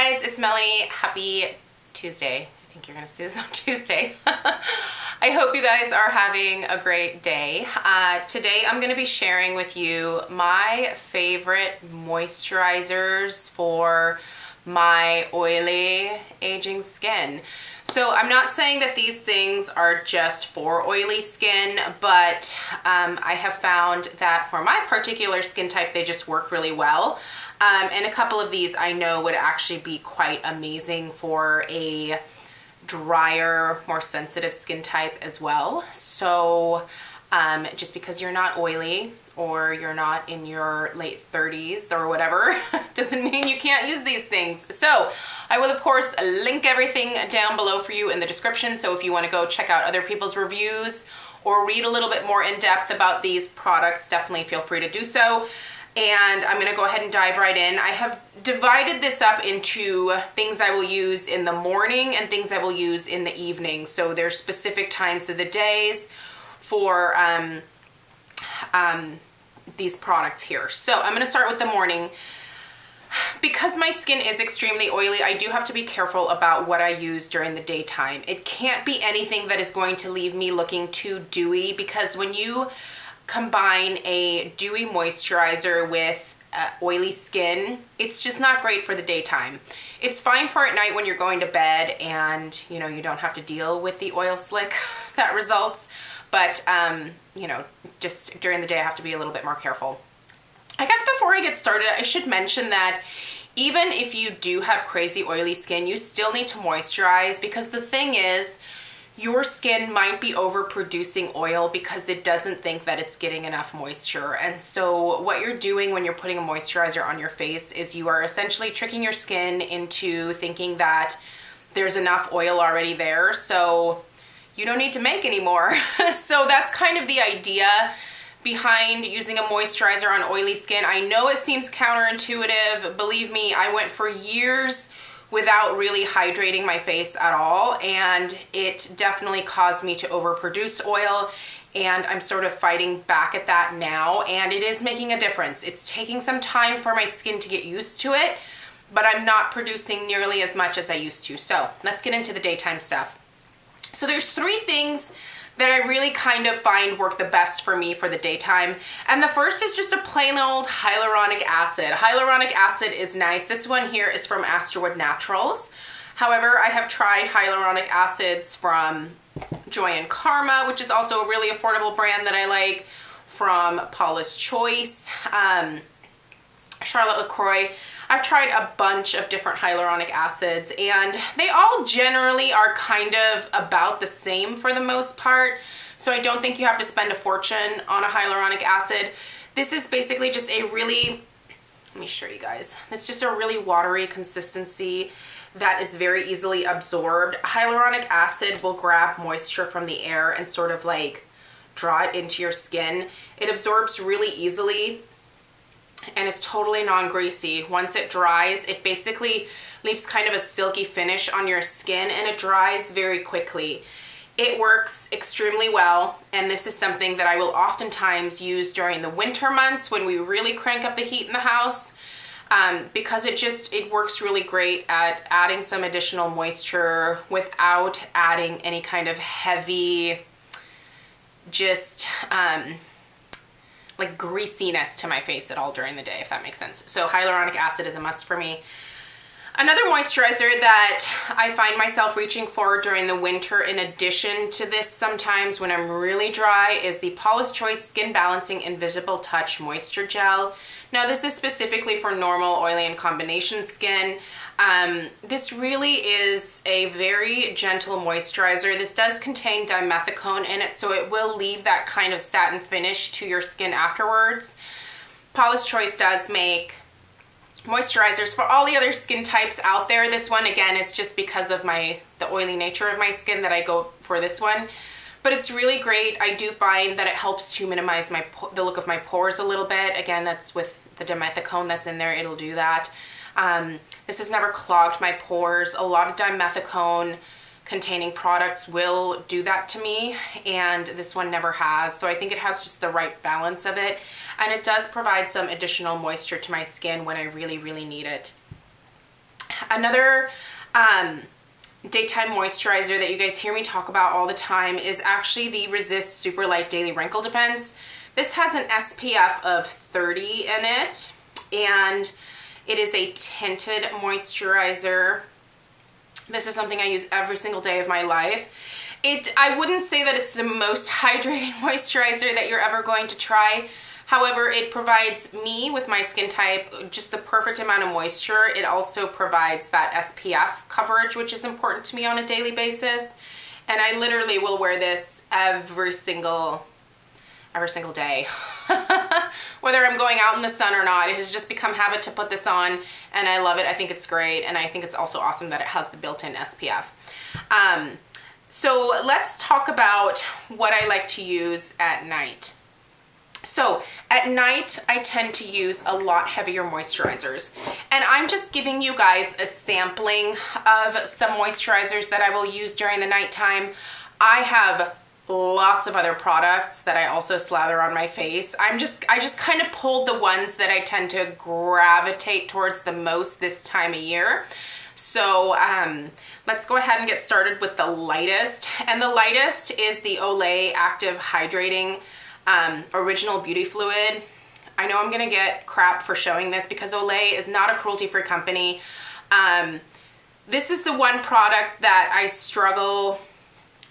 guys, it's Melly. Happy Tuesday. I think you're gonna see this on Tuesday. I hope you guys are having a great day. Today I'm gonna be sharing with you my favorite moisturizers for my oily aging skin. So I'm not saying that these things are just for oily skin, but I have found that for my particular skin type, they just work really well. And a couple of these I know would actually be quite amazing for a drier, more sensitive skin type as well. So just because you're not oily or you're not in your late 30s or whatever doesn't mean you can't use these things. So I will of course link everything down below for you in the description. So if you want to go check out other people's reviews or read a little bit more in depth about these products, definitely feel free to do so. And I'm gonna go ahead and dive right in. I have divided this up into things I will use in the morning and things I will use in the evening. So there's specific times of the days for these products here. So I'm gonna start with the morning. Because my skin is extremely oily, I do have to be careful about what I use during the daytime. It can't be anything that is going to leave me looking too dewy, because when you combine a dewy moisturizer with oily skin, it's just not great for the daytime. It's fine for at night when you're going to bed and you know you don't have to deal with the oil slick that results, but you know, just during the day I have to be a little bit more careful. I guess before I get started, I should mention that even if you do have crazy oily skin, you still need to moisturize, because the thing is, your skin might be overproducing oil because it doesn't think that it's getting enough moisture. And so what you're doing when you're putting a moisturizer on your face is you are essentially tricking your skin into thinking that there's enough oil already there, so you don't need to make any more. So that's kind of the idea behind using a moisturizer on oily skin. I know it seems counterintuitive. Believe me, I went for years without really hydrating my face at all, and it definitely caused me to overproduce oil, and I'm sort of fighting back at that now, and it is making a difference. It's taking some time for my skin to get used to it, but I'm not producing nearly as much as I used to. So let's get into the daytime stuff. So there's three things that I really kind of find work the best for me for the daytime. And the first is just a plain old hyaluronic acid. Hyaluronic acid is nice. This one here is from Astrowood Naturals. However, I have tried hyaluronic acids from Joy & Karma, which is also a really affordable brand that I like, from Paula's Choice, Charlotte LaCroix. I've tried a bunch of different hyaluronic acids, and they all generally are kind of about the same for the most part. So I don't think you have to spend a fortune on a hyaluronic acid. This is basically just a really, let me show you guys. It's just a really watery consistency that is very easily absorbed. Hyaluronic acid will grab moisture from the air and sort of like draw it into your skin. It absorbs really easily and is totally non-greasy. Once it dries, it basically leaves kind of a silky finish on your skin, and it dries very quickly. It works extremely well, and this is something that I will oftentimes use during the winter months when we really crank up the heat in the house, because it works really great at adding some additional moisture without adding any kind of heavy, just like greasiness to my face at all during the day, if that makes sense. So hyaluronic acid is a must for me. Another moisturizer that I find myself reaching for during the winter, in addition to this sometimes when I'm really dry, is the Paula's Choice Skin Balancing Invisible Touch Moisture Gel. Now this is specifically for normal, oily, and combination skin. This really is a very gentle moisturizer. This does contain dimethicone in it, so it will leave that kind of satin finish to your skin afterwards. Paula's Choice does make moisturizers for all the other skin types out there. This one, again, is just because of the oily nature of my skin that I go for this one. But it's really great. I do find that it helps to minimize the look of my pores a little bit. Again, that's with the dimethicone that's in there, it'll do that. This has never clogged my pores. A lot of dimethicone containing products will do that to me, and this one never has. So I think it has just the right balance of it, and it does provide some additional moisture to my skin when I really, really need it. Another daytime moisturizer that you guys hear me talk about all the time is actually the Resist Super Light Daily Wrinkle Defense. This has an SPF of 30 in it, and it is a tinted moisturizer. This is something I use every single day of my life. I wouldn't say that it's the most hydrating moisturizer that you're ever going to try. However, it provides me, with my skin type, just the perfect amount of moisture. It also provides that SPF coverage, which is important to me on a daily basis. And I literally will wear this every single day. Whether I'm going out in the sun or not, it has just become habit to put this on, and I love it. I think it's great, and I think it's also awesome that it has the built-in SPF. So let's talk about what I like to use at night. So at night, I tend to use a lot heavier moisturizers, and I'm just giving you guys a sampling of some moisturizers that I will use during the nighttime. I have lots of other products that I also slather on my face. I just kind of pulled the ones that I tend to gravitate towards the most this time of year. So let's go ahead and get started with the lightest. And the lightest is the Olay Active Hydrating Original Beauty Fluid. I know I'm gonna get crap for showing this because Olay is not a cruelty-free company. This is the one product that I struggle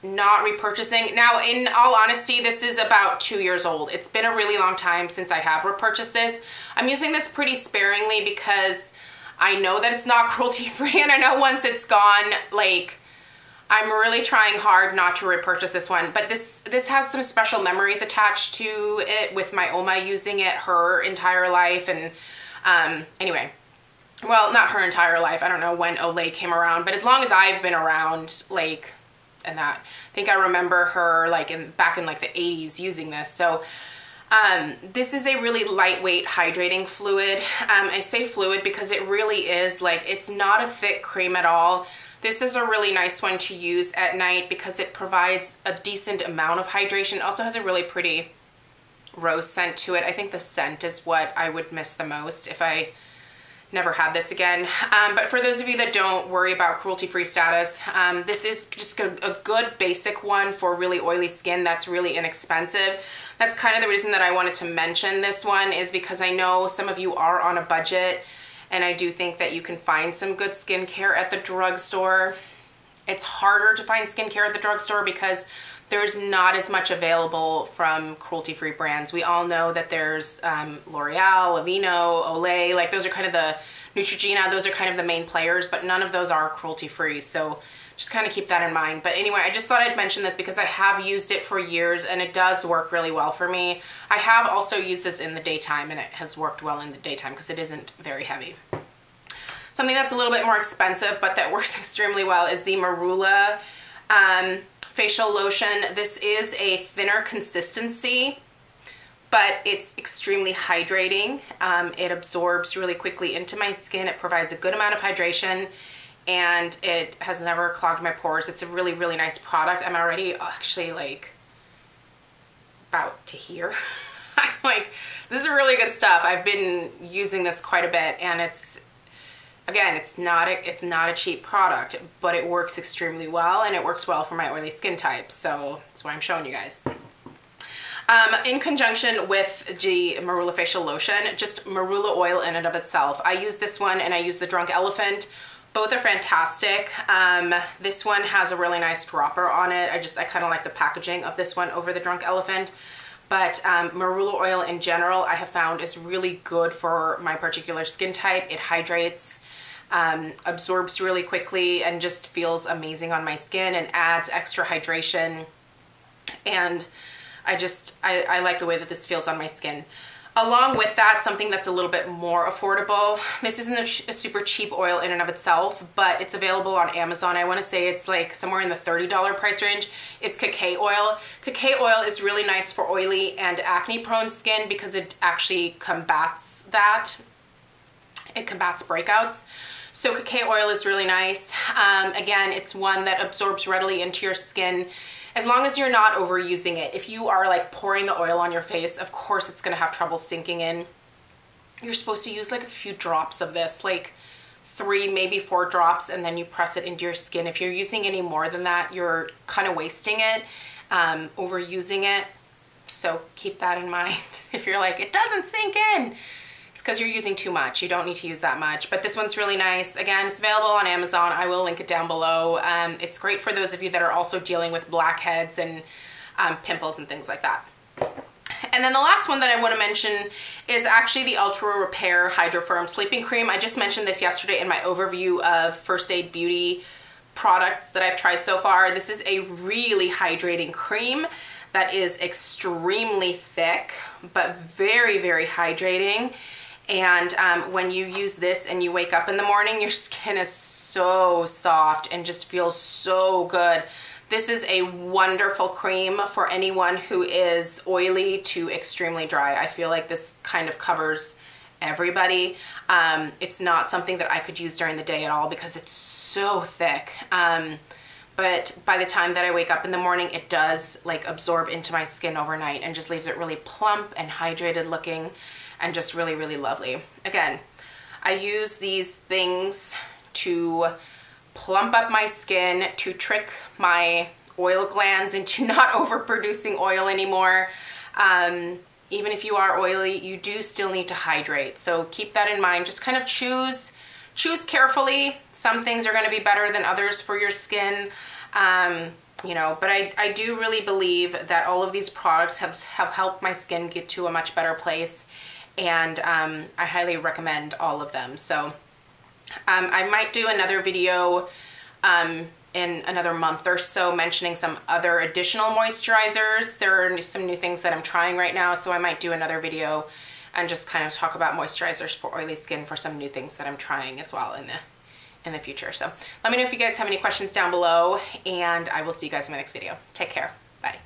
not repurchasing. Now, in all honesty, this is about 2 years old. It's been a really long time since I have repurchased this. I'm using this pretty sparingly because I know that it's not cruelty-free, and I know once it's gone, like, I'm really trying hard not to repurchase this one. But this has some special memories attached to it with my Oma using it her entire life. And anyway, well, not her entire life. I don't know when Olay came around, but as long as I've been around, like, and that, I think I remember her like back in like the 80s using this. So this is a really lightweight hydrating fluid. I say fluid because it really is like, it's not a thick cream at all. This is a really nice one to use at night because it provides a decent amount of hydration. It also has a really pretty rose scent to it. I think the scent is what I would miss the most if I never had this again. But for those of you that don't worry about cruelty-free status, this is just a good basic one for really oily skin that's really inexpensive. That's kind of the reason that I wanted to mention this one, is because I know some of you are on a budget, and I do think that you can find some good skincare at the drugstore. It's harder to find skincare at the drugstore because there's not as much available from cruelty-free brands. We all know that there's L'Oreal, Aveeno, Olay, like those are kind of the, Neutrogena, those are kind of the main players, but none of those are cruelty-free. So just kind of keep that in mind. But anyway, I just thought I'd mention this because I have used it for years and it does work really well for me. I have also used this in the daytime, and it has worked well in the daytime because it isn't very heavy. Something that's a little bit more expensive but that works extremely well is the Marula facial lotion. This is a thinner consistency, but it's extremely hydrating. It absorbs really quickly into my skin. It provides a good amount of hydration, and it has never clogged my pores. It's a really, really nice product. I'm already actually like about to here. I'm like, this is really good stuff. I've been using this quite a bit, and it's, again, it's not a cheap product, but it works extremely well, and it works well for my oily skin type. So that's why I'm showing you guys. In conjunction with the Marula facial lotion, just Marula oil in and of itself. I use this one and I use the Drunk Elephant. Both are fantastic. This one has a really nice dropper on it. I kind of like the packaging of this one over the Drunk Elephant. But Marula oil in general, I have found is really good for my particular skin type. It hydrates, absorbs really quickly, and just feels amazing on my skin and adds extra hydration. And I like the way that this feels on my skin. Along with that, something that's a little bit more affordable. This isn't a super cheap oil in and of itself, but it's available on Amazon. I want to say it's like somewhere in the $30 price range. It's cacao oil. Cacao oil is really nice for oily and acne prone skin because it actually combats that. It combats breakouts. So cacao oil is really nice. Again, it's one that absorbs readily into your skin, as long as you're not overusing it. If you are like pouring the oil on your face, of course it's gonna have trouble sinking in. You're supposed to use like a few drops of this, like 3, maybe 4 drops, and then you press it into your skin. If you're using any more than that, you're kind of wasting it, overusing it. So keep that in mind. If you're like, it doesn't sink in, it's because you're using too much. You don't need to use that much. But this one's really nice. Again, it's available on Amazon. I will link it down below. It's great for those of you that are also dealing with blackheads and pimples and things like that. And then the last one that I want to mention is actually the Ultra Repair Hydra-Firm Sleeping Cream. I just mentioned this yesterday in my overview of First Aid Beauty products that I've tried so far. This is a really hydrating cream that is extremely thick, but very, very hydrating. And when you use this and you wake up in the morning, your skin is so soft and just feels so good. This is a wonderful cream for anyone who is oily to extremely dry. I feel like this kind of covers everybody. It's not something that I could use during the day at all because it's so thick. But by the time that I wake up in the morning, it does like absorb into my skin overnight and just leaves it really plump and hydrated looking and just really, really lovely. Again, I use these things to plump up my skin, to trick my oil glands into not overproducing oil anymore. Even if you are oily, you do still need to hydrate. So keep that in mind. Just kind of choose carefully. Some things are going to be better than others for your skin. You know, but I do really believe that all of these products have helped my skin get to a much better place. And I highly recommend all of them. So I might do another video in another month or so mentioning some other additional moisturizers. There are some new things that I'm trying right now, so I might do another video and just kind of talk about moisturizers for oily skin for some new things that I'm trying as well in the future. So let me know if you guys have any questions down below, and I will see you guys in my next video. Take care. Bye.